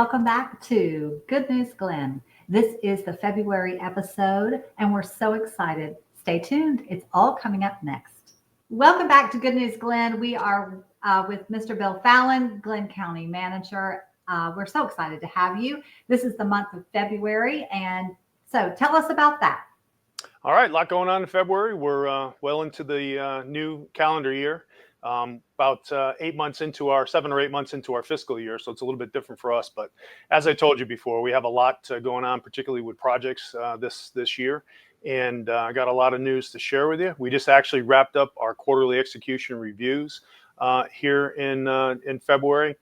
welcome back to Good News Glenn. This is the February episode, and we're so excited. Stay tuned. It's all coming up next. Welcome back to Good News Glenn. We are with Mr. Bill Fallon, Glynn County Manager. We're so excited to have you. This is the month of February, and so tell us about that. All right, a lot going on in February. We're well into the new calendar year. About 7 or 8 months into our fiscal year, so it's a little bit different for us. But as I told you before, we have a lot going on, particularly with projects this year, and I got a lot of news to share with you. We just actually wrapped up our quarterly execution reviews here in February,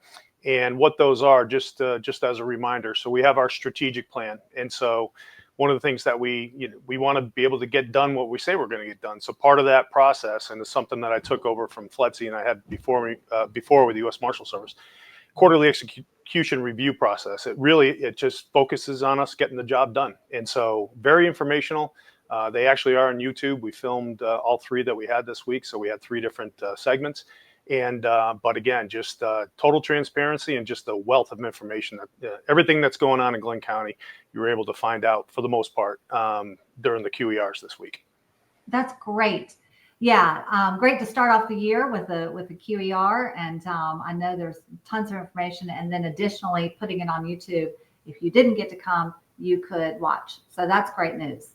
and what those are, just as a reminder. So we have our strategic plan, and so one of the things that we want to be able to get done what we say we're going to get done. So part of that process, and it's something that I took over from Fletzy and I had before with the U.S. Marshal Service, quarterly execution review process. It just focuses on us getting the job done. And so very informational. They actually are on YouTube. We filmed all three that we had this week. So we had three different segments. And but again, just total transparency and just a wealth of information that everything that's going on in Glynn County, you were able to find out for the most part during the QERs this week. That's great. Yeah, great to start off the year with the QER, and I know there's tons of information. And then additionally, putting it on YouTube. If you didn't get to come, you could watch. So that's great news.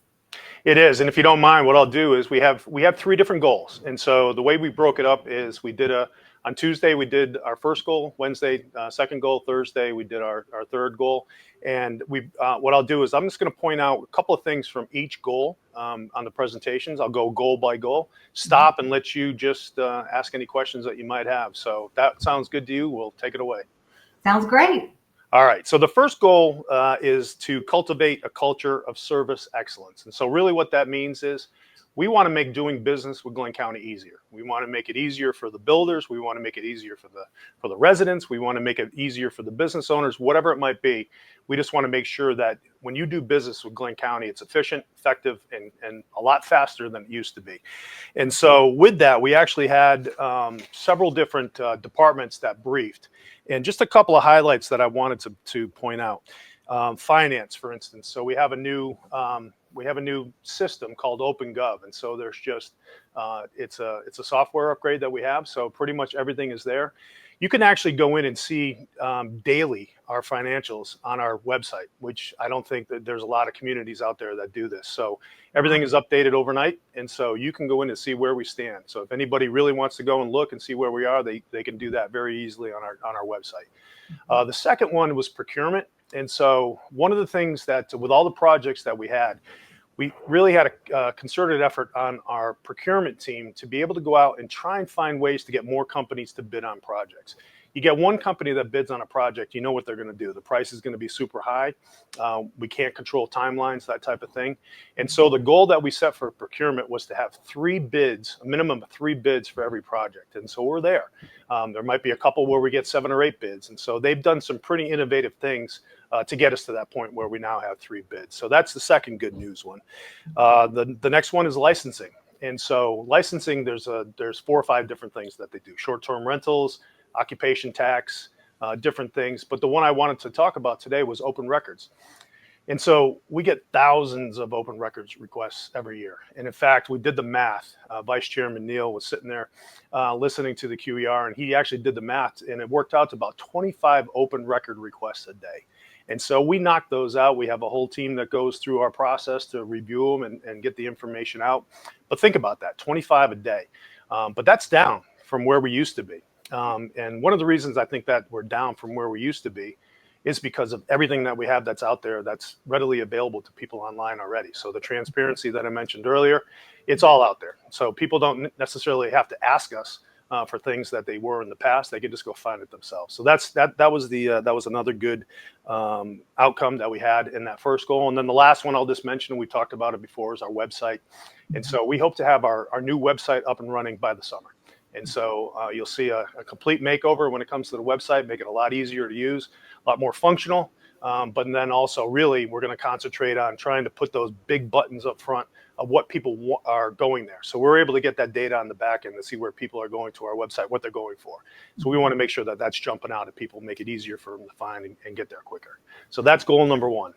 It is, and if you don't mind, what I'll do is we have three different goals, and so the way we broke it up is we did on Tuesday we did our first goal, Wednesday second goal, Thursday we did our third goal, and what I'll do is I'm just going to point out a couple of things from each goal on the presentations. I'll go goal by goal, stop and let you just ask any questions that you might have. So if that sounds good to you, we'll take it away. Sounds great. All right, so the first goal is to cultivate a culture of service excellence. And so really what that means is we want to make doing business with Glynn County easier. We want to make it easier for the builders. We want to make it easier for the residents. We want to make it easier for the business owners, whatever it might be. We just want to make sure that when you do business with Glynn County, it's efficient, effective, and a lot faster than it used to be. And so with that, we actually had several different departments that briefed. And just a couple of highlights that I wanted to point out. Finance, for instance. So we have a new system called OpenGov, and so there's just it's a software upgrade that we have. So pretty much everything is there. You can actually go in and see daily our financials on our website, which I don't think that there's a lot of communities out there that do this. So everything is updated overnight, and so you can go in and see where we stand. So if anybody really wants to go and look and see where we are, they can do that very easily on our website. The second one was procurement, and so one of the things that with all the projects that we really had a concerted effort on our procurement team to be able to go out and try and find ways to get more companies to bid on projects. You get one company that bids on a project, you know what they're going to do. The price is going to be super high. We can't control timelines, that type of thing. And so the goal that we set for procurement was to have 3 bids, a minimum of 3 bids for every project. And so we're there. There might be a couple where we get 7 or 8 bids. And so they've done some pretty innovative things to get us to that point where we now have 3 bids. So that's the second good news one. The next one is licensing. And so licensing, there's 4 or 5 different things that they do. Short-term rentals, occupation tax, different things. But the one I wanted to talk about today was open records. And so we get thousands of open records requests every year. And in fact, we did the math. Vice Chairman Neal was sitting there listening to the QER, and he actually did the math, and it worked out to about 25 open record requests a day. And so we knock those out. We have a whole team that goes through our process to review them and get the information out. But think about that, 25 a day. But that's down from where we used to be. And one of the reasons I think that we're down from where we used to be is because of everything that we have that's out there that's readily available to people online already. So the transparency that I mentioned earlier, it's all out there. So people don't necessarily have to ask us for things that they were in the past. They can just go find it themselves. So that was another good outcome that we had in that first goal. And then the last one I'll just mention, we talked about it before, is our website. And so we hope to have our new website up and running by the summer. And so you'll see a complete makeover when it comes to the website, make it a lot easier to use, a lot more functional. But then also really we're going to concentrate on trying to put those big buttons up front of what people are going there. So we're able to get that data on the back end to see where people are going to our website, what they're going for. So we want to make sure that that's jumping out at people, make it easier for them to find and get there quicker. So that's goal number one.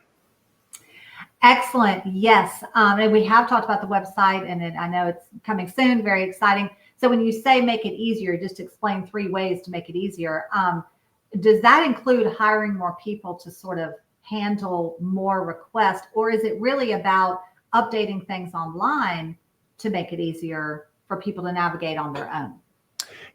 Excellent. Yes. And we have talked about the website, and I know it's coming soon. Very exciting. So when you say make it easier, just explain 3 ways to make it easier. Does that include hiring more people to sort of handle more requests, or is it really about updating things online to make it easier for people to navigate on their own?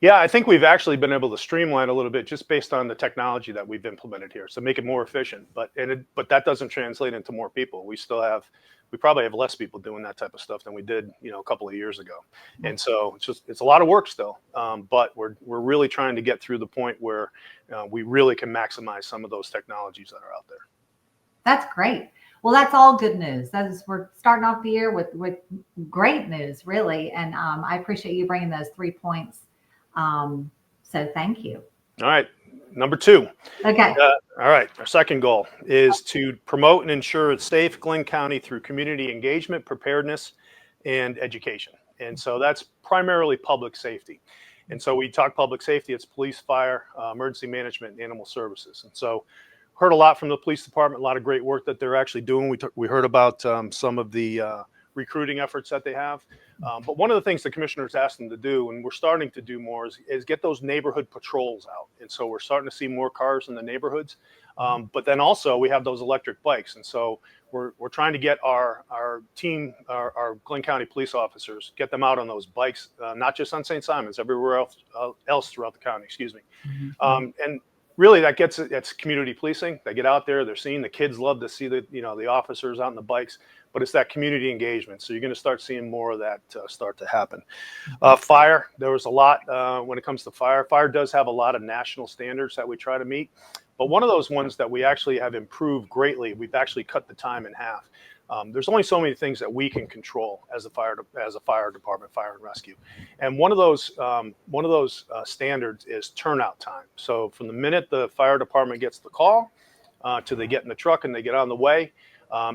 Yeah, I think we've actually been able to streamline a little bit just based on the technology that we've implemented here. So make it more efficient, but that doesn't translate into more people. We probably have less people doing that type of stuff than we did, a couple of years ago. And so it's a lot of work still, but we're really trying to get through the point where we really can maximize some of those technologies that are out there. That's great. Well, that's all good news. We're starting off the year with great news, really. And I appreciate you bringing those 3 points. So thank you. All right. Number 2. Okay. All right. Our second goal is to promote and ensure a safe Glynn County through community engagement, preparedness, and education. And so that's primarily public safety. And so we talk public safety, it's police, fire, emergency management, and animal services. And so heard a lot from the police department, a lot of great work that they're actually doing. We heard about some of the recruiting efforts that they have. But one of the things the commissioners asked them to do, and we're starting to do more, is get those neighborhood patrols out. And so we're starting to see more cars in the neighborhoods. But then also we have those electric bikes. And so we're trying to get our team, our Glynn County police officers, get them out on those bikes, not just on St. Simons, everywhere else throughout the county, excuse me. And really that's community policing. They get out there, they're seeing the kids love to see the officers out on the bikes, but it's that community engagement. So you're going to start seeing more of that start to happen. Fire, there was a lot when it comes to fire. Fire does have a lot of national standards that we try to meet, but one of those ones that we actually have improved greatly, we've actually cut the time in half. There's only so many things that we can control as a fire department, fire and rescue, and one of those standards is turnout time. So from the minute the fire department gets the call to they get in the truck and they get on the way.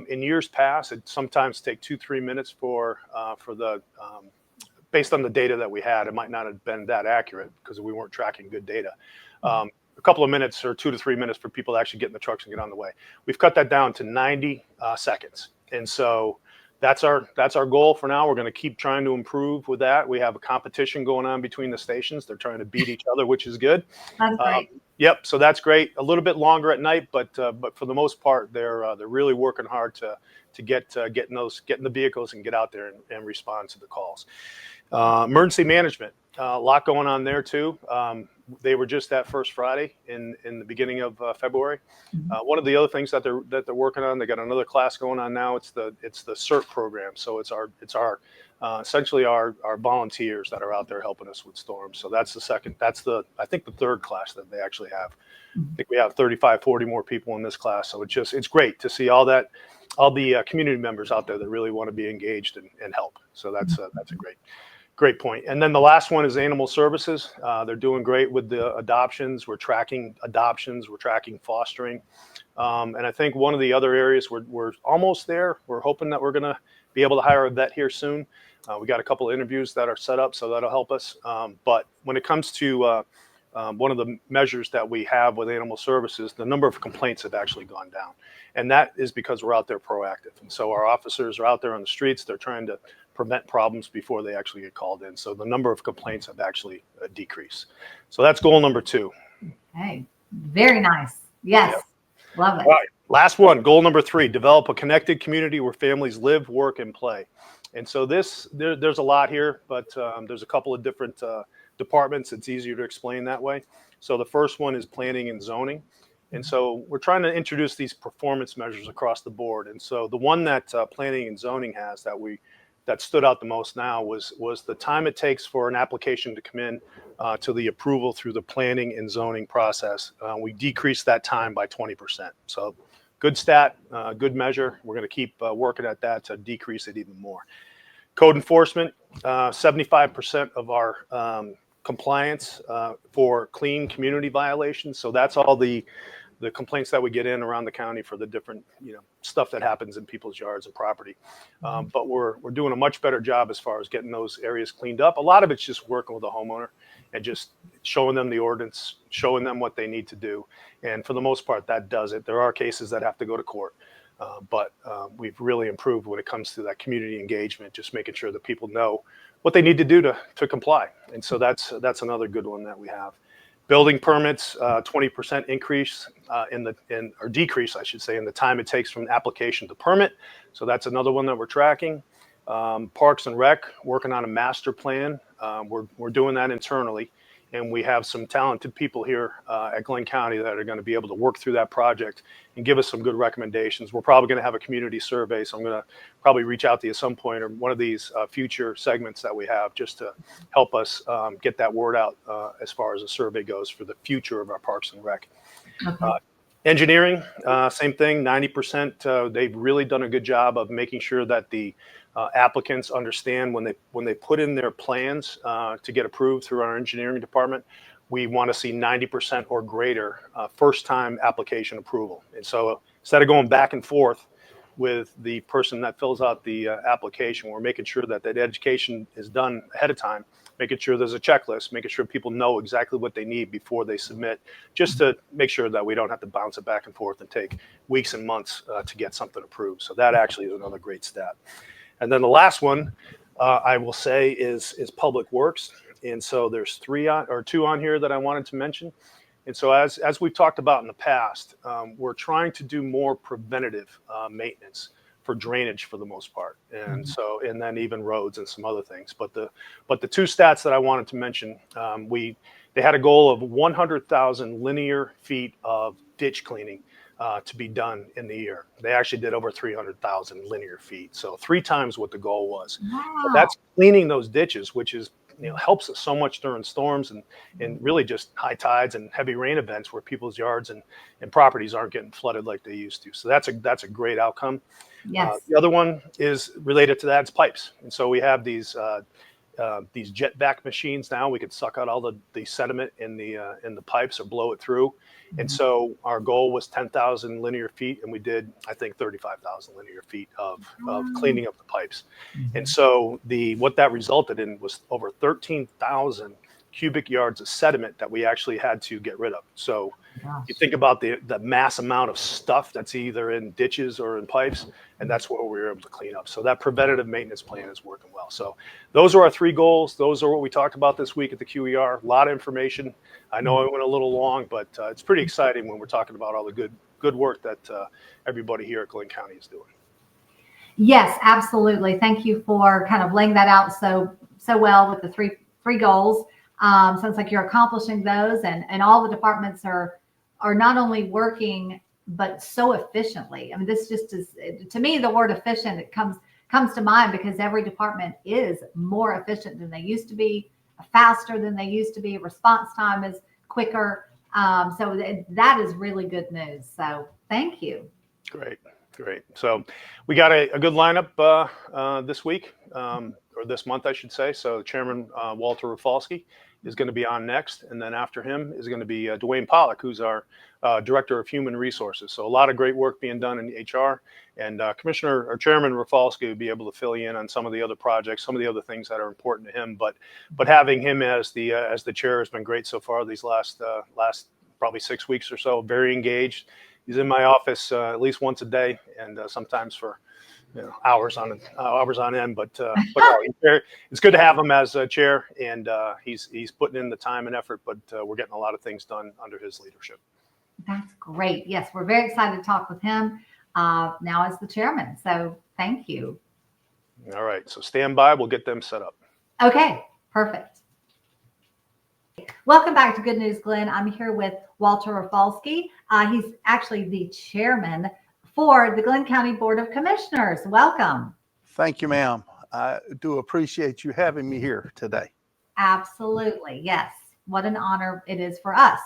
In years past, it sometimes take 2-3 minutes for the based on the data that we had. It might not have been that accurate because we weren't tracking good data. A couple of minutes or 2 to 3 minutes for people to actually get in the trucks and get on the way. We've cut that down to 90 seconds. And so that's our goal for now. We're going to keep trying to improve with that. We have a competition going on between the stations. They're trying to beat each other, which is good. That's great. Yep. So that's great. A little bit longer at night, but for the most part, they're really working hard to get in the vehicles and get out there and respond to the calls. Emergency management, a lot going on there too. They were just that first Friday in the beginning of February. One of the other things that they're working on, they got another class going on now. It's the CERT program. So it's our essentially our volunteers that are out there helping us with storms. So that's I think the third class that they actually have. I think we have 35, 40 more people in this class. So it's great to see all the community members out there that really want to be engaged and help. So that's a great point. And then the last one is animal services. They're doing great with the adoptions. We're tracking adoptions. We're tracking fostering. And I think one of the other areas we're almost there. We're hoping that we're going to be able to hire a vet here soon. We got a couple of interviews that are set up, so that'll help us. But when it comes to one of the measures that we have with animal services, the number of complaints have actually gone down. And that is because we're out there proactive. And so our officers are out there on the streets. They're trying to prevent problems before they actually get called in. So the number of complaints have actually decreased. So that's goal number 2. Hey, very nice. Yes. Yep. Love it. All right. Last one, goal number 3, develop a connected community where families live, work, and play. And so there's a lot here, but there's a couple of different departments. It's easier to explain that way. So the first one is planning and zoning. And so we're trying to introduce these performance measures across the board. And so the one that planning and zoning has that stood out the most now was the time it takes for an application to come in to the approval through the planning and zoning process. We decreased that time by 20%. So good stat, good measure. We're going to keep working at that to decrease it even more. Code enforcement, 75% of our compliance for clean community violations. So that's all the the complaints that we get in around the county for the different, stuff that happens in people's yards and property. But we're doing a much better job as far as getting those areas cleaned up. A lot of it's just working with the homeowner and just showing them the ordinance, showing them what they need to do. And for the most part, that does it. There are cases that have to go to court. But we've really improved when it comes to that community engagement, just making sure that people know what they need to do to comply. And so that's another good one that we have. Building permits, 20% increase or decrease, I should say, in the time it takes from application to permit. So that's another one that we're tracking. Parks and Rec, working on a master plan. We're doing that internally. And we have some talented people here at Glynn County that are going to be able to work through that project and give us some good recommendations. We're probably going to have a community survey, so I'm going to probably reach out to you at some point or one of these future segments that we have just to help us get that word out as far as the survey goes for the future of our Parks and Rec. Okay. Engineering, same thing, 90%. They've really done a good job of making sure that the applicants understand when they put in their plans to get approved through our engineering department, we want to see 90% or greater first time application approval. And so instead of going back and forth with the person that fills out the application, we're making sure that education is done ahead of time, making sure there's a checklist, making sure people know exactly what they need before they submit, just to make sure that we don't have to bounce it back and forth and take weeks and months to get something approved. So that actually is another great stat. And then the last one I will say is Public Works. And so there's two on here that I wanted to mention. And so as we've talked about in the past, we're trying to do more preventative maintenance for drainage for the most part. And so, and then even roads and some other things. But the two stats that I wanted to mention, they had a goal of 100,000 linear feet of ditch cleaning to be done in the year. They actually did over 300,000 linear feet. So 3 times what the goal was. Wow. But that's cleaning those ditches, which is, helps us so much during storms and really just high tides and heavy rain events where people's yards and properties aren't getting flooded like they used to. So that's a great outcome. Yes. The other one is related to that. It's pipes. And so we have these jet vac machines now. We could suck out all the sediment in the pipes or blow it through. And so our goal was 10,000 linear feet, and we did, I think, 35,000 linear feet of cleaning up the pipes. And so what that resulted in was over 13,000 cubic yards of sediment that we actually had to get rid of. So you think about the mass amount of stuff that's either in ditches or in pipes, and that's what we were able to clean up. So that preventative maintenance plan is working well. So those are our 3 goals. Those are what we talked about this week at the QER. A lot of information. I know I went a little long, but it's pretty exciting when we're talking about all the good work that everybody here at Glynn County is doing. Yes, absolutely. Thank you for kind of laying that out so well with the three goals. Sounds like you're accomplishing those, and all the departments are not only working but so efficiently. I mean, this just is, to me, the word efficient, it comes to mind because every department is more efficient than they used to be, faster than they used to be. Response time is quicker. So that is really good news. So thank you. Great. So we got a good lineup this week, or this month, I should say. So Chairman Walter Rafolski is going to be on next. And then after him is going to be Dwayne Pollock, who's our Director of Human Resources. So a lot of great work being done in HR. And Chairman Rafolski will be able to fill you in on some of the other projects, some of the other things that are important to him. But having him as the chair has been great so far these last probably 6 weeks or so. Very engaged. He's in my office at least once a day, and sometimes for hours on end. But it's good to have him as chair, and he's putting in the time and effort. But we're getting a lot of things done under his leadership. That's great. Yes, we're very excited to talk with him now as the chairman. So thank you. All right. So stand by. We'll get them set up. Okay. Perfect. Welcome back to Good News Glynn. I'm here with Walter Rafolski. He's actually the chairman for the Glynn County Board of Commissioners. Welcome. Thank you, ma'am. I do appreciate you having me here today. Absolutely. Yes. What an honor it is for us.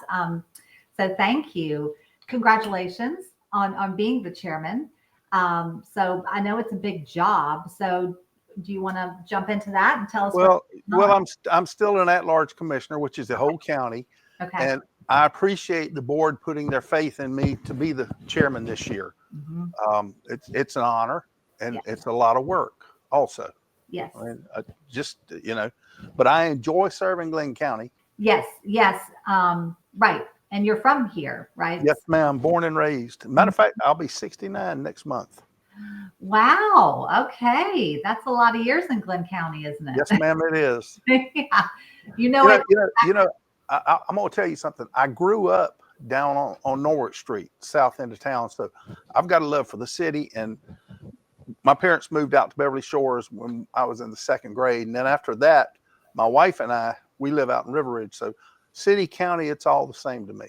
So thank you. Congratulations on being the chairman. So I know it's a big job. So do you want to jump into that and tell us? Well, I'm still an at-large commissioner, which is the whole county. Okay. I appreciate the board putting their faith in me to be the chairman this year. Mhm. It's an honor, and Yes. it's a lot of work also. Yes. I mean, just, but I enjoy serving Glynn County. Yes. Yes. Right. And you're from here, right? Yes, ma'am. Born and raised. Matter of fact, I'll be 69 next month. Wow. Okay. That's a lot of years in Glynn County, isn't it? Yes, ma'am, it is. Yeah. You know it. I'm going to tell you something. I grew up down on Norwich Street, south end of town. So I've got a love for the city. And my parents moved out to Beverly Shores when I was in the second grade. And then after that, my wife and I, we live out in River Ridge. So city, county, it's all the same to me.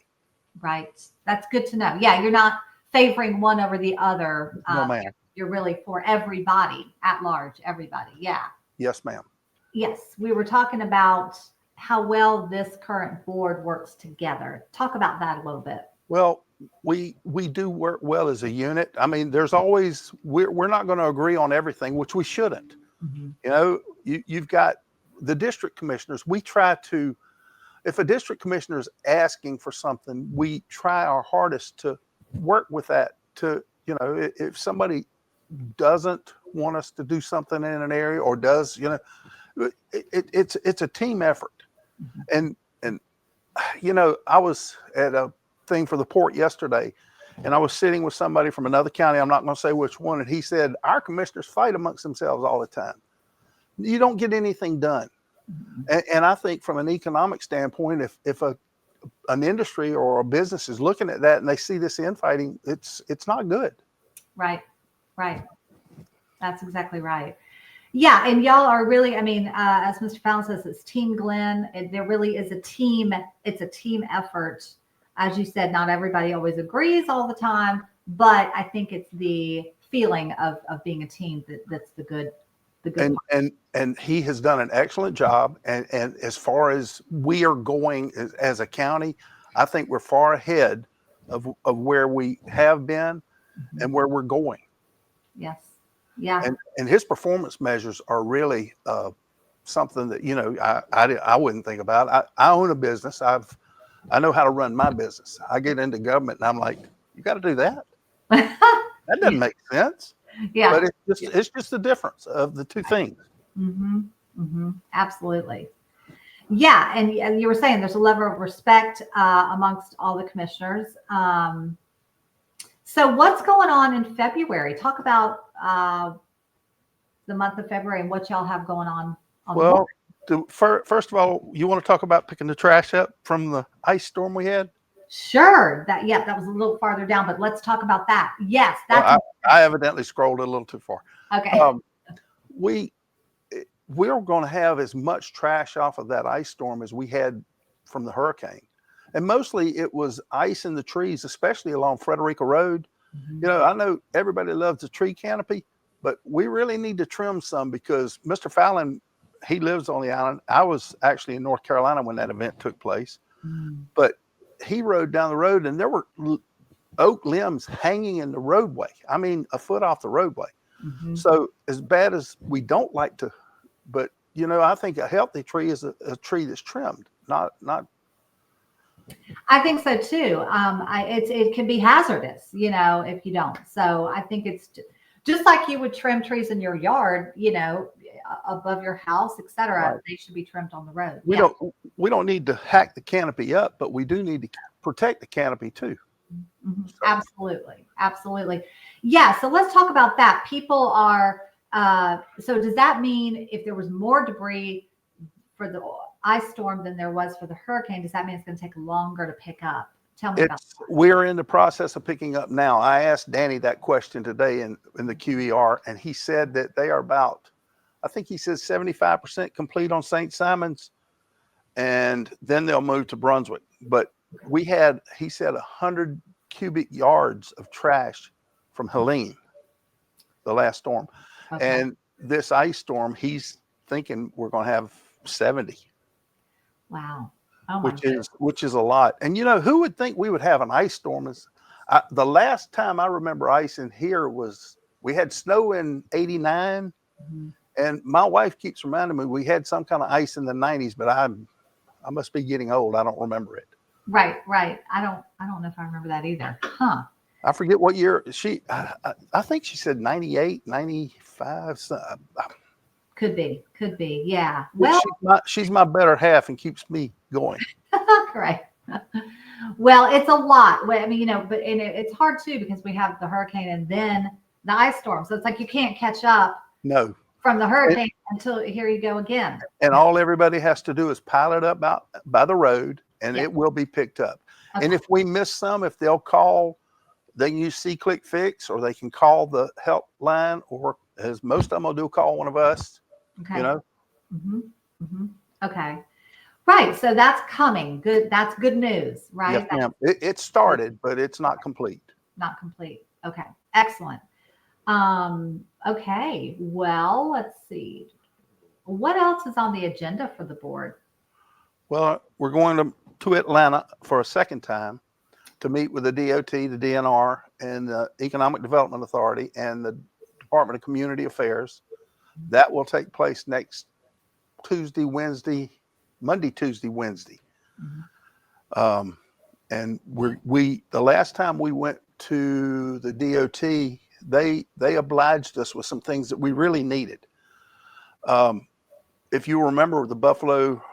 Right. That's good to know. Yeah. You're not favoring one over the other. No, ma'am. You're really for everybody at large, everybody. Yeah. Yes, ma'am. Yes. We were talking about how well this current board works together. Talk about that a little bit. Well, we do work well as a unit. I mean, there's always, we're not going to agree on everything, which we shouldn't. Mm-hmm. You've got the district commissioners. We try to, if a district commissioner is asking for something, we try our hardest to work with that. If somebody doesn't want us to do something in an area or does, it's a team effort. Mm-hmm. And I was at a thing for the port yesterday, and I was sitting with somebody from another county. I'm not going to say which one. And he said, our commissioners fight amongst themselves all the time. You don't get anything done. Mm-hmm. And I think from an economic standpoint, if an industry or a business is looking at that and they see this infighting, it's not good. Right. Right. That's exactly right. Yeah. And y'all are really, I mean, as Mr. Fallon says, it's Team Glynn. There really is a team. It's a team effort. As you said, not everybody always agrees all the time, but I think it's the feeling of being a team that's the good and he has done an excellent job. And as far as we are going as a county, I think we're far ahead of where we have been and where we're going. Yes. Yeah. And his performance measures are really something that, I wouldn't think about. I own a business. I know how to run my business. I get into government and I'm like, you got to do that. That doesn't make sense. Yeah. But it's just the difference of the two things. Mm-hmm. Mm-hmm. Absolutely. Yeah. And you were saying there's a level of respect amongst all the commissioners. So what's going on in February? Talk about the month of February and what y'all have going on. Well, first of all, you want to talk about picking the trash up from the ice storm we had? Sure. That was a little farther down, but let's talk about that. Yes. That's I evidently scrolled a little too far. okay. We're going to have as much trash off of that ice storm as we had from the hurricane. And mostly it was ice in the trees, especially along Frederica Road. Mm-hmm. I know everybody loves the tree canopy, but we really need to trim some because Mr. Fallon, he lives on the island. I was actually in North Carolina when that event took place, but he rode down the road and there were oak limbs hanging in the roadway. I mean, a foot off the roadway. Mm-hmm. So as bad as we don't like to, but I think a healthy tree is a tree that's trimmed, not. I think so too. It can be hazardous, if you don't. So I think it's just like you would trim trees in your yard, above your house, etc. Right. They should be trimmed on the road. We don't need to hack the canopy up, but we do need to protect the canopy too. Mm-hmm. So. Absolutely. Yeah. So let's talk about that. People are. So does that mean if there was more debris for the ice storm than there was for the hurricane, does that mean it's going to take longer to pick up? Tell me about that. We're in the process of picking up now. I asked Danny that question today in the QER, and he said that they are about, I think he says 75% complete on St. Simons, and then they'll move to Brunswick. But he said 100 cubic yards of trash from Helene, the last storm. Okay. And this ice storm, he's thinking we're going to have 70. Wow. Oh, which is a lot. And who would think we would have an ice storm? The last time I remember ice in here was we had snow in 89. Mm-hmm. And my wife keeps reminding me we had some kind of ice in the 90s, but I must be getting old. I don't remember it. Right, right. I don't know if I remember that either. Huh. I forget what year I think she said 98, 95. Could be. Could be. Yeah. Well, She's my better half and keeps me going. right. Well, it's a lot. I mean, but it's hard too because we have the hurricane and then the ice storm. So it's like you can't catch up No. from the hurricane until here you go again. And all everybody has to do is pile it up by the road and Yeah. it will be picked up. Okay. And if we miss some, if they'll call, they can use C-Click Fix, or they can call the helpline, or as most of them will do, call one of us, Okay. you know? Mm-hmm. Mm-hmm. Okay. Right. So that's coming. Good. That's good news, right? Yes, ma'am. It started, but it's not complete. Not complete. Okay. Excellent. Okay. Well, let's see. What else is on the agenda for the board? Well, we're going to Atlanta for a second time to meet with the DOT, the DNR, and the Economic Development Authority and the Department of Community Affairs. That will take place next Monday, Tuesday, Wednesday. Mm-hmm. And the last time we went to the DOT, they obliged us with some things that we really needed. If you remember the Buffalo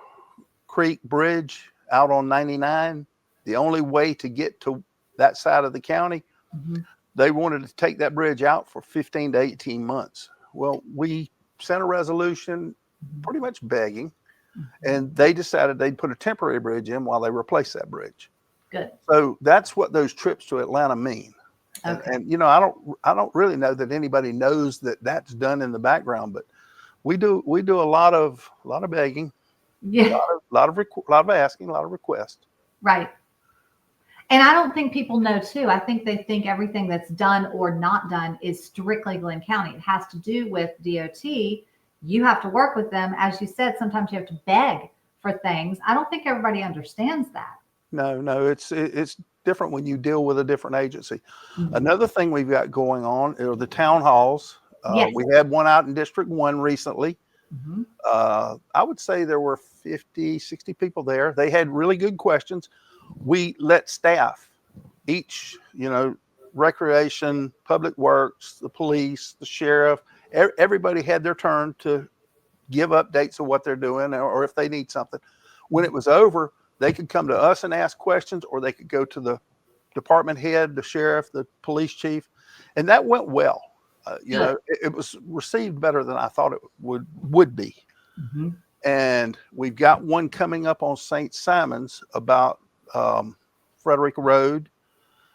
Creek Bridge out on 99, the only way to get to that side of the county, Mm-hmm. they wanted to take that bridge out for 15 to 18 months. Well, we sent a resolution pretty much begging, and they decided they'd put a temporary bridge in while they replaced that bridge. Good. So that's what those trips to Atlanta mean. Okay. And I don't really know that anybody knows that that's done in the background, but we do a lot of begging, Yeah. a lot of asking, a lot of requests. Right. And I don't think people know too. I think they think everything that's done or not done is strictly Glynn County. It has to do with DOT. You have to work with them. As you said, sometimes you have to beg for things. I don't think everybody understands that. No, it's different when you deal with a different agency. Mm-hmm. Another thing we've got going on are the town halls. Yes. We had one out in District 1 recently. Mm-hmm. I would say there were 50, 60 people there. They had really good questions. We let staff, each, recreation, public works, the police, the sheriff, everybody had their turn to give updates of what they're doing or if they need something. When it was over, they could come to us and ask questions, or they could go to the department head, the sheriff, the police chief. And that went well. It was received better than I thought it would be. Mm-hmm. And we've got one coming up on St. Simon's about Frederica Road.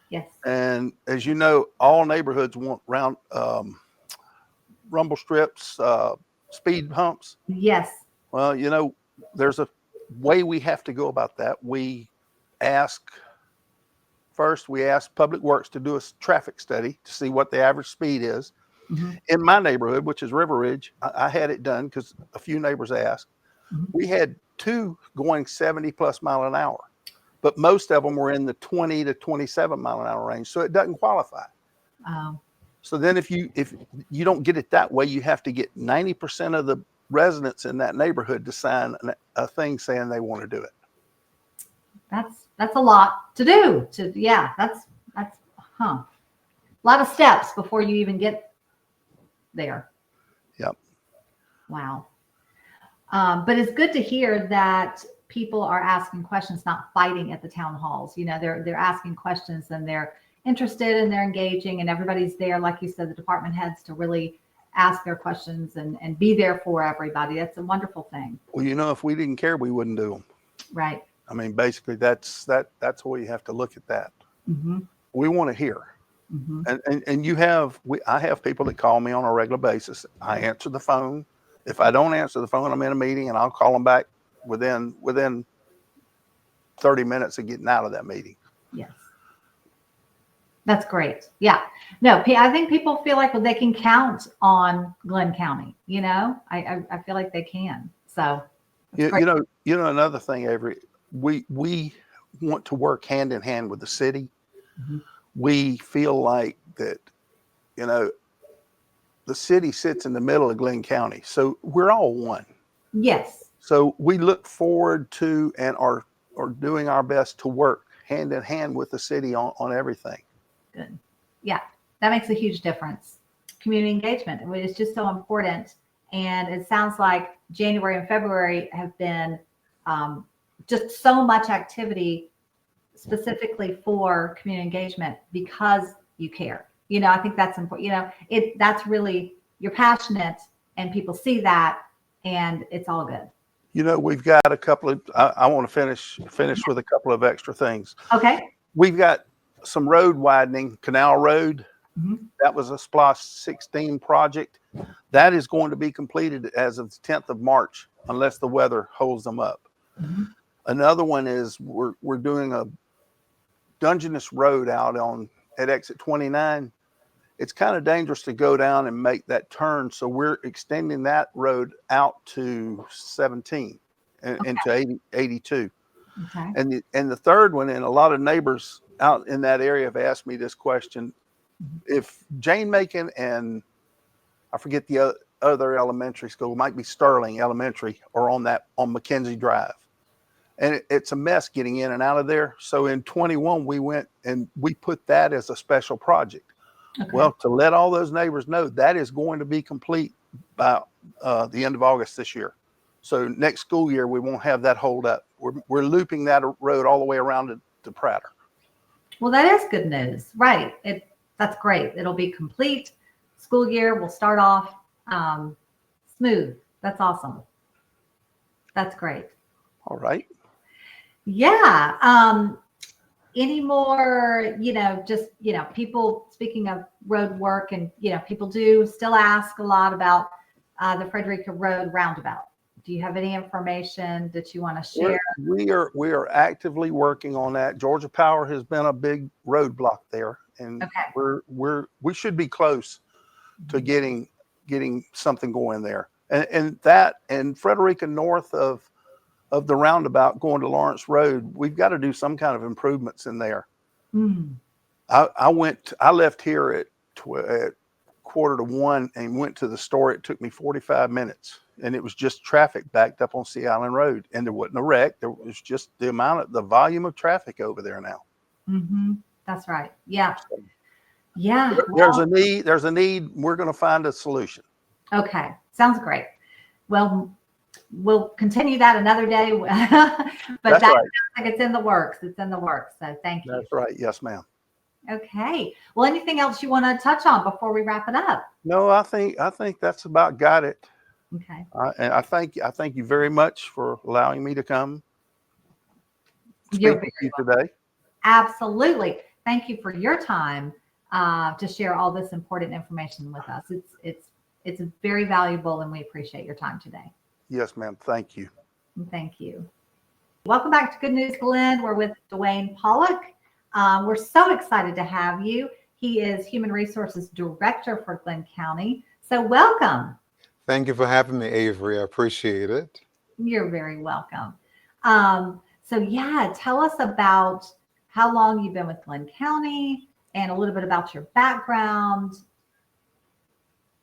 Yes. And as you know, all neighborhoods want rumble strips, speed humps. Yes. Well, there's a way we have to go about that. We ask Public Works to do a traffic study to see what the average speed is. Mm-hmm. In my neighborhood, which is River Ridge, I had it done because a few neighbors asked. Mm-hmm. We had 2 going 70 plus mile an hour, but most of them were in the 20 to 27 mile an hour range. So it doesn't qualify. So then if you don't get it that way, you have to get 90% of the residents in that neighborhood to sign a thing saying they want to do it. That's a lot to do. That's a lot of steps before you even get there. Yep. Wow. But it's good to hear that people are asking questions, not fighting at the town halls. They're asking questions and they're interested and they're engaging, and everybody's there, like you said, the department heads, to really ask their questions and be there for everybody. That's a wonderful thing. Well, if we didn't care, we wouldn't do them. Right. I mean, basically that's where you have to look at that. Mm-hmm. We want to hear. Mm-hmm. And I have people that call me on a regular basis. I answer the phone. If I don't answer the phone, I'm in a meeting, and I'll call them back within 30 minutes of getting out of that meeting. Yes. That's great. Yeah. No, I think people feel like they can count on Glynn County. I feel like they can. So another thing, Avery, we want to work hand in hand with the city. Mm-hmm. We feel like that, the city sits in the middle of Glynn County. So we're all one. Yes. So we look forward to and are are doing our best to work hand in hand with the city on everything. Good. Yeah, that makes a huge difference. Community engagement, I mean, it's just so important. And it sounds like January and February have been just so much activity specifically for community engagement because you care. You know, I think that's important. You know, that's really, you're passionate and people see that and it's all good. You know, we've got a couple of, I want to finish with a couple of extra things. Okay. We've got some road widening, Canal Road. Mm-hmm. That was a SPLOST 16 project. That is going to be completed as of the 10th of March, unless the weather holds them up. Mm-hmm. Another one is we're doing a Dungeness Road out at exit 29. It's kind of dangerous to go down and make that turn. So we're extending that road out to 17 into 82. Okay. And the third one, and a lot of neighbors out in that area have asked me this question. If Jane Macon and I forget the other elementary school, it might be Sterling Elementary, or on Mackenzie Drive. And it's a mess getting in and out of there. So in 21, we went and we put that as a special project. Okay. Well, to let all those neighbors know, that is going to be complete by the end of August this year. So next school year, we won't have that hold up. We're looping that road all the way around to Prater. Well, that is good news, right? That's great. It'll be complete. School year will start off smooth. That's awesome. That's great. All right. Yeah. Any more, people, speaking of road work, and, people do still ask a lot about the Frederica Road roundabout. Do you have any information that you want to share? We are actively working on that. Georgia Power has been a big roadblock there, and okay. we should be close to getting something going there. And that, and Frederica north of the roundabout going to Lawrence Road, we've got to do some kind of improvements in there. Mm. I left here at 12:45 and went to the store. It took me 45 minutes, and it was just traffic backed up on Sea Island Road, and there wasn't a wreck. There was just the volume of traffic over there now. Mm-hmm. That's right. Yeah. Yeah. There's a need. We're going to find a solution. Okay. Sounds great. Well, we'll continue that another day, but That's that right. sounds like it's in the works. It's in the works. So thank you. That's right. Yes, ma'am. Okay. Well, anything else you want to touch on before we wrap it up? No, I think that's about got it. Okay. And I thank you very much for allowing me to come speak with you today. Absolutely. Thank you for your time to share all this important information with us. It's very valuable, and we appreciate your time today. Yes, ma'am. Thank you. Thank you. Welcome back to Good News Glynn. We're with Dwayne Pollock. We're so excited to have you. He is Human Resources Director for Glynn County. So welcome. Thank you for having me, Avery. I appreciate it. You're very welcome. So yeah, tell us about how long you've been with Glynn County and a little bit about your background.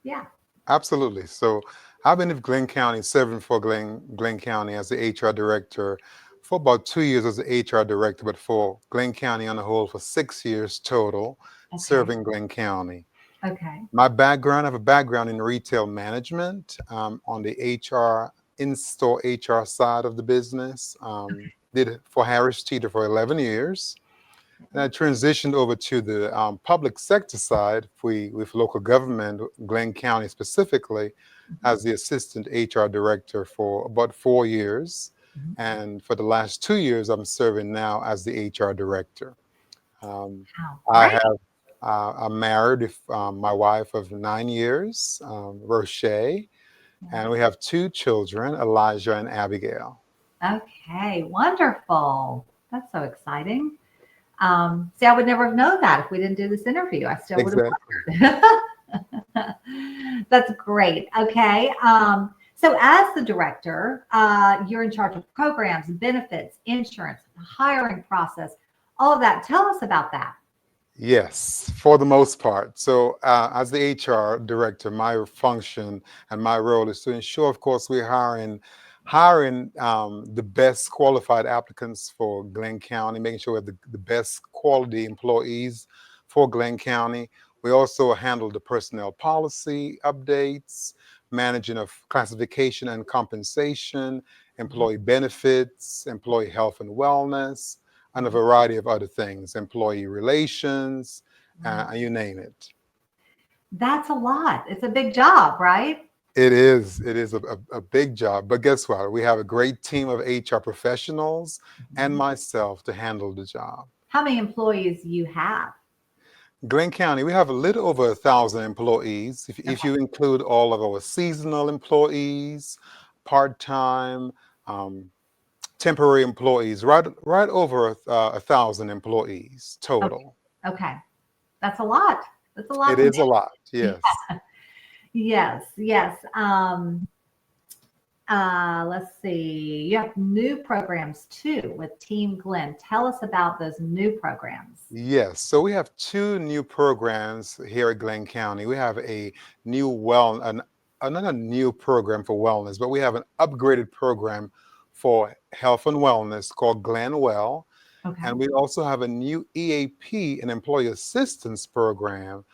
Yeah. Absolutely. So I've been with Glynn County, serving for Glynn County as the HR director for about 2 years as the HR director, but for Glynn County on the whole for 6 years total, serving Glynn County. Okay. My background, I have a background in retail management on the HR, in-store HR side of the business. Did it for Harris Teeter for 11 years. And I transitioned over to the public sector side with local government, Glynn County specifically, as the assistant HR director for about 4 years. And for the last 2 years, I'm serving now as the HR director. I'm married with my wife of 9 years, Roche, and we have 2 children, Elijah and Abigail. Okay, wonderful. That's so exciting. See, I would never have known that if we didn't do this interview. I still would have wondered. That's great. Okay. So as the director, you're in charge of programs, benefits, insurance, the hiring process, all of that. Tell us about that. Yes, for the most part. So as the HR director, my function and my role is to ensure, of course, we're hiring hiring the best qualified applicants for Glynn County, making sure we have the best quality employees for Glynn County. We also handle the personnel policy updates, managing of classification and compensation, employee benefits, employee health and wellness, and a variety of other things, employee relations, you name it. That's a lot. It's a big job, right? It is. It is a big job. But guess what? We have a great team of HR professionals and myself to handle the job. How many employees you have? Glynn County, we have a little over 1,000 employees. If you include all of our seasonal employees, part-time, temporary employees, right over 1,000 employees total. Okay. That's a lot. That's a lot. It is a lot. Yes. Yes. Yes. Let's see. You have new programs too with Team Glynn. Tell us about those new programs. Yes, so we have two new programs here at Glynn County. We have a new another new program for wellness, but we have an upgraded program for health and wellness called Glynn Well. Okay. And we also have a new EAP, an employee assistance program,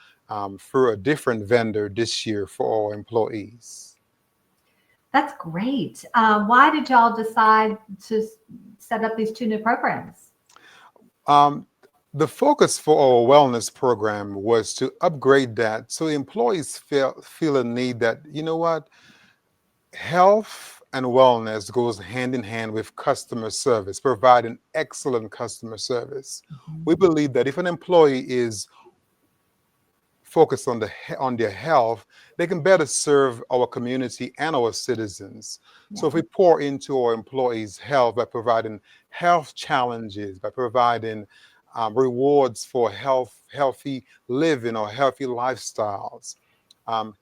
through a different vendor this year for our employees. That's great. Why did y'all decide to set up these two new programs? The focus for our wellness program was to upgrade that so employees feel a need that, you know what, health and wellness goes hand in hand with customer service, providing excellent customer service. We believe that if an employee is focused on their health, they can better serve our community and our citizens. So if we pour into our employees' health by providing health challenges, by providing rewards for healthy living or healthy lifestyles,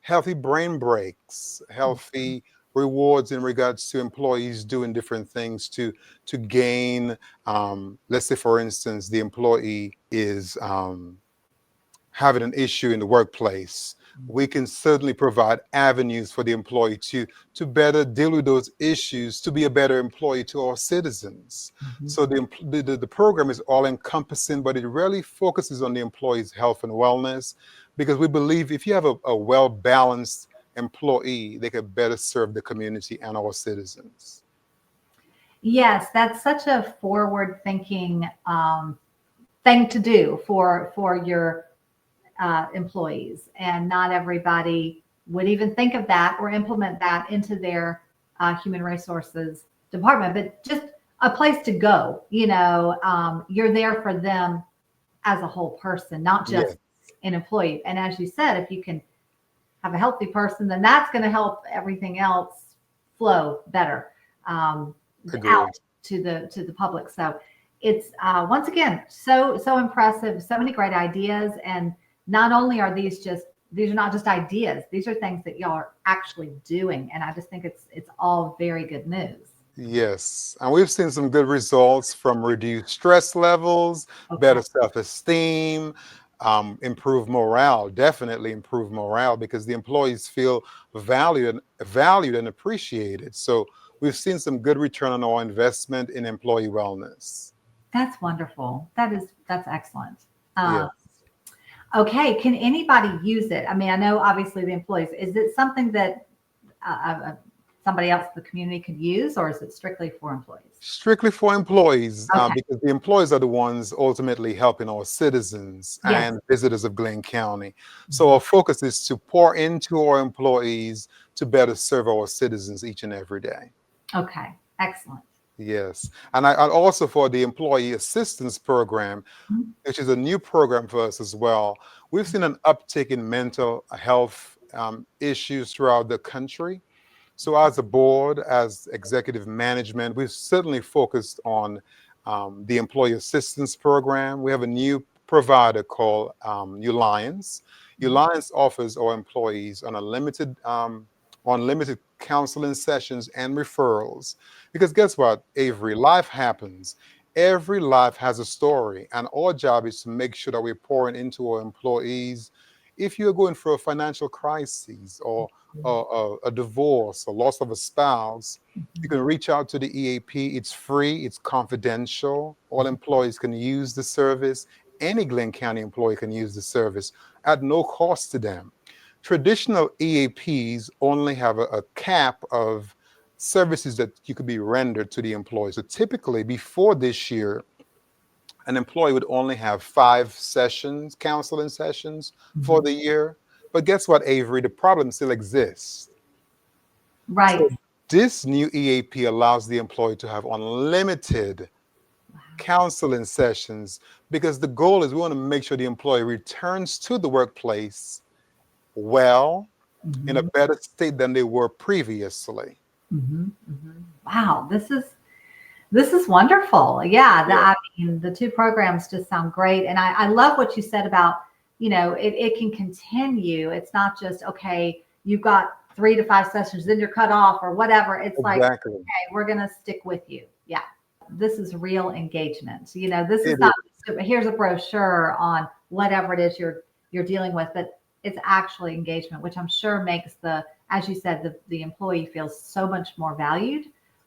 healthy brain breaks, healthy rewards in regards to employees doing different things to gain, let's say for instance, the employee is having an issue in the workplace, we can certainly provide avenues for the employee to better deal with those issues, to be a better employee to our citizens. So the program is all encompassing, but it really focuses on the employee's health and wellness, because we believe if you have a well-balanced employee, they can better serve the community and our citizens. Yes, that's such a forward-thinking thing to do for your employees, and not everybody would even think of that or implement that into their human resources department, but just a place to go. You're there for them as a whole person, not just an employee. And as you said, if you can have a healthy person, then that's going to help everything else flow better out to the public. So it's once again so impressive, so many great ideas. And not only are these are not just ideas, these are things that y'all are actually doing. And I just think it's all very good news. Yes, and we've seen some good results from reduced stress levels, better self-esteem, improve morale, definitely improve morale, because the employees feel valued and appreciated. So we've seen some good return on our investment in employee wellness. That's wonderful. That's excellent. Yes. Okay, can anybody use it? I mean, I know obviously the employees. Is it something that somebody else in the community could use, or is it strictly for employees? Strictly for employees, because the employees are the ones ultimately helping our citizens and visitors of Glynn County. So our focus is to pour into our employees to better serve our citizens each and every day. Okay, excellent. Yes, and I also for the employee assistance program, which is a new program for us as well. We've seen an uptick in mental health issues throughout the country. So as a board, as executive management, we've certainly focused on the employee assistance program. We have a new provider called Uliance. Uliance offers our employees unlimited counseling sessions and referrals. Because guess what, Avery, life happens. Every life has a story, and our job is to make sure that we're pouring into our employees if you're going through a financial crisis or a divorce or loss of a spouse, you can reach out to the EAP. It's free, it's confidential. All employees can use the service. Any Glynn County employee can use the service at no cost to them. Traditional EAPs only have a cap of services that you could be rendered to the employee. So typically before this year, an employee would only have 5 sessions, counseling sessions for the year. But guess what, Avery? The problem still exists. Right. So this new EAP allows the employee to have unlimited counseling sessions, because the goal is we want to make sure the employee returns to the workplace well, in a better state than they were previously. Wow, this is wonderful. Yeah, I mean, the two programs just sound great, and I love what you said about, it can continue. It's not just, okay, you've got 3 to 5 sessions, then you're cut off or whatever. It's like, Exactly. okay, we're gonna stick with you. Yeah, this is real engagement. This is It not here's a brochure on whatever it is you're dealing with, but it's actually engagement, which I'm sure makes as you said, the employee feels so much more valued.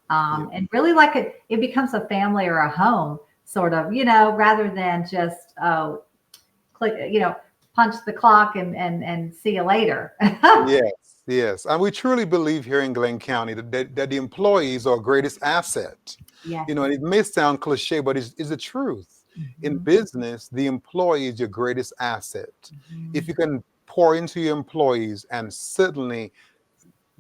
And really like it becomes a family or a home sort of, rather than just, click, punch the clock and see you later. Yes. And we truly believe here in Glynn County that the employees are our greatest asset. Yes. And it may sound cliche, but it's the truth. In business, the employee is your greatest asset. If you can pour into your employees and certainly,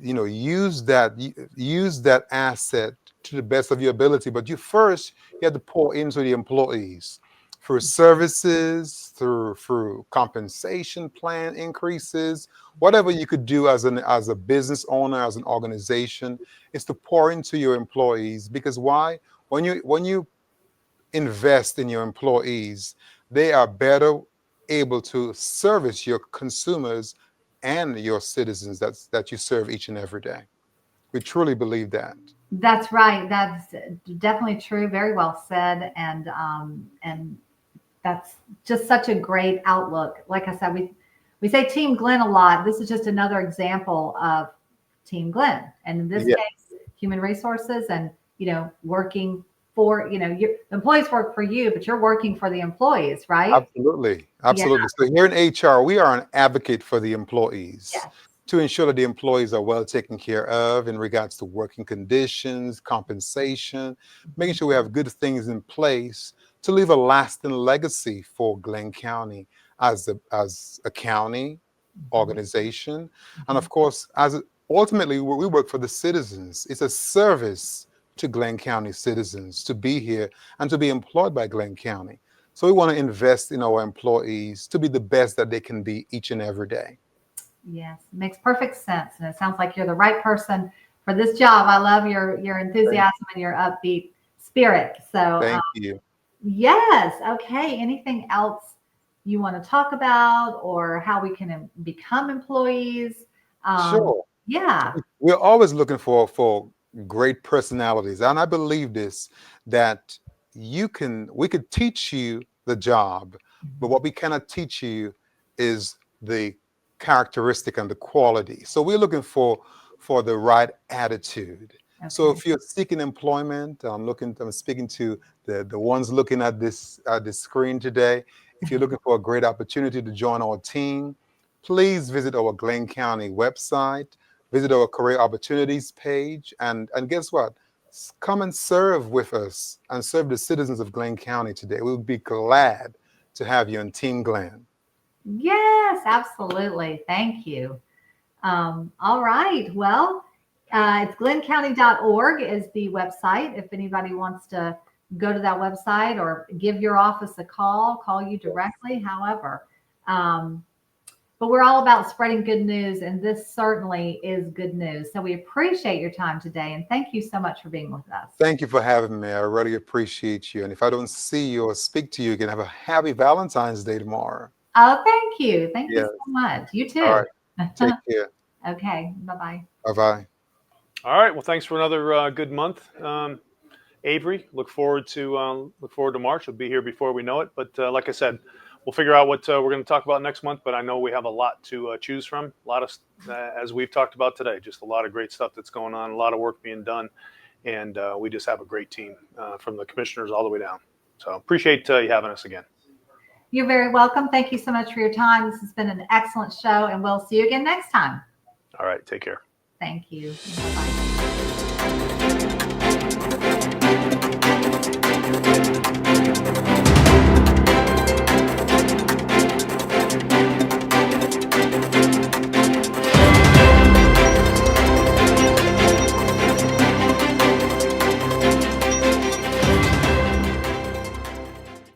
use that asset to the best of your ability, but you have to pour into the employees through services, through compensation plan increases, whatever you could do as a business owner, as an organization, is to pour into your employees. Because why? When you invest in your employees, they are better able to service your consumers and your citizens that you serve each and every day. We truly believe that. That's right. That's definitely true. Very well said. And that's just such a great outlook. Like I said, we say Team Glynn a lot. This is just another example of Team Glynn. And in this case, human resources and, working for, your employees work for you, but you're working for the employees, right? Absolutely. So here in HR, we are an advocate for the employees to ensure that the employees are well taken care of in regards to working conditions, compensation, making sure we have good things in place to leave a lasting legacy for Glynn County as a county organization. And of course, ultimately, we work for the citizens. It's a service to Glynn County citizens to be here and to be employed by Glynn County. So we want to invest in our employees to be the best that they can be each and every day. Yes, makes perfect sense. And it sounds like you're the right person for this job. I love your enthusiasm and your upbeat spirit. So thank you. Yes. Okay. Anything else you want to talk about, or how we can become employees? Sure. Yeah. We're always looking for great personalities. And I believe that we could teach you the job, but what we cannot teach you is the characteristic and the quality. So we're looking for the right attitude. Okay. So if you're seeking employment, I'm speaking to the ones looking at this screen today. If you're looking for a great opportunity to join our team, please visit our Glynn County website, visit our career opportunities page, and guess what? Come and serve with us and serve the citizens of Glynn County today. We'll be glad to have you on Team Glynn. Yes, absolutely. Thank you. All right. Well, it's glenncounty.org is the website. If anybody wants to go to that website or give your office a call you directly, however. But we're all about spreading good news, and this certainly is good news. So we appreciate your time today, and thank you so much for being with us. Thank you for having me. I really appreciate you. And if I don't see you or speak to you again, have a happy Valentine's Day tomorrow. Oh, thank you. Thank you so much. You too. All right. Take care. Okay. Bye-bye. Bye-bye. All right. Well, thanks for another good month, Avery. Look forward to March. We'll be here before we know it. But like I said, we'll figure out what we're going to talk about next month. But I know we have a lot to choose from. A lot of, as we've talked about today, just a lot of great stuff that's going on, a lot of work being done. And we just have a great team from the commissioners all the way down. So appreciate you having us again. You're very welcome. Thank you so much for your time. This has been an excellent show, and we'll see you again next time. All right. Take care. Thank you. Bye-bye.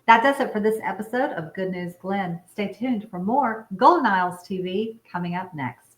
That does it for this episode of Good News Glynn. Stay tuned for more Golden Isles TV coming up next.